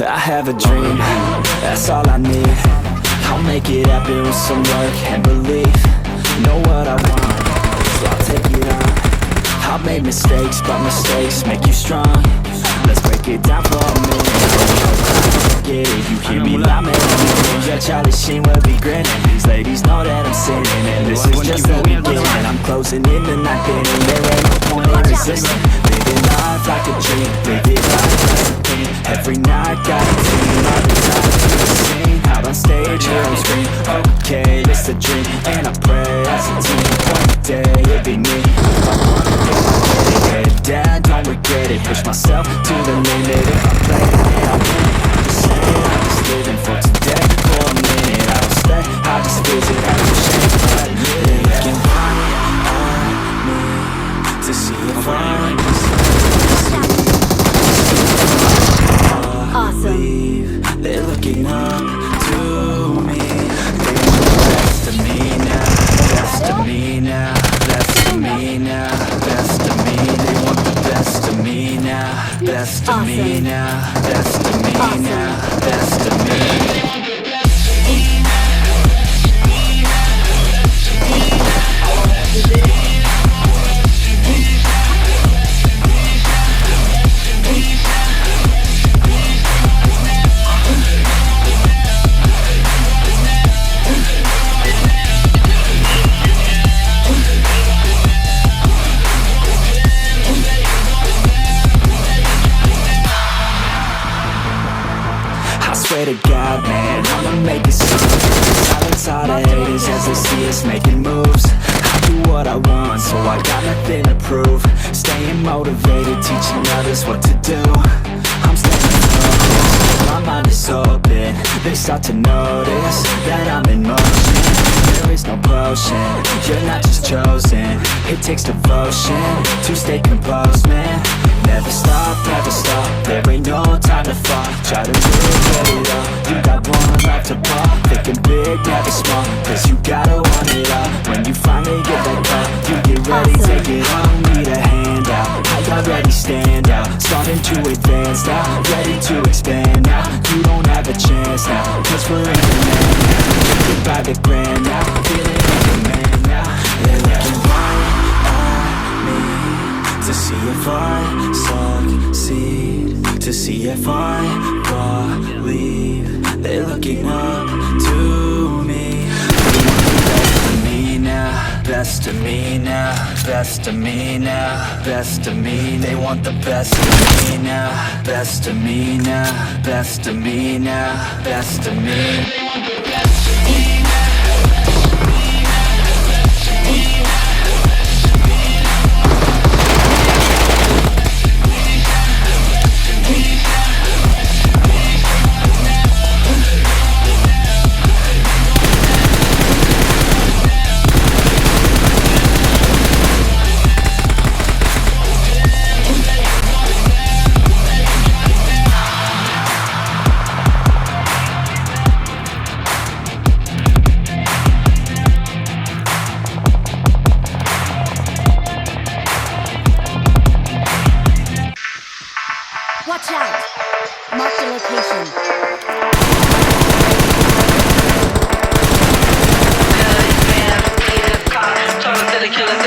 I have a dream, that's all I need. I'll make it happen with some work and belief. Know what I want, so I'll take it on. I've made mistakes, but mistakes make you strong. Let's break it down for a minute. Get it, you hear me loud, man. Yeah, Charlie Sheen will be grinning. These ladies know that I'm sinning, and this is just the beginning. I'm closing in the night inning, there ain't no point in resisting. Living life like a dream, live it life like a pain. Every night, got a team, all the time to the scene. Out on stage, here on screen. Okay, it's a dream, and I pray as a team. One day, it'll be me. If I wanna get my head down, don't regret it. Push myself to the limit. If I play it, then I'll win it. I'm just living for today, for a minute. I don't stay, I just visit, I don't change, but I live. Looking right at me to see if I Awesome. they're looking up to me. They want the best of me now, best of me now, best of me now, best of me. They want the best of me now, best of me now, best of me now, best of me. I swear to God, man, I'ma make it soon. Silence all the haters as they see us making moves. I do what I want, so I got nothing to prove. Staying motivated, teaching others what to do. I'm staying focused, my mind is open. They start to notice that I'm in motion. There is no potion, you're not just chosen. It takes devotion to stay composed, man. Never stop, there ain't no time to fall. Try to get it all, you got one life to ball. Thinking big, never small, cause you gotta want it all. When you finally get that call, you get ready, take it on. Need a hand out, I already stand out. Starting to advance now, ready to expand now. You don't have a chance now, cause we're in command now. Get by the grand now, feeling like a man now. They're looking right at me to see if I succeed, to see if I believe. They're looking up to me. Best of me now, best of me now, best of me. They want the best of me now, best of me now, best of me now, best of me. They want the best of me now. Watch out! Mark the location. Total killer,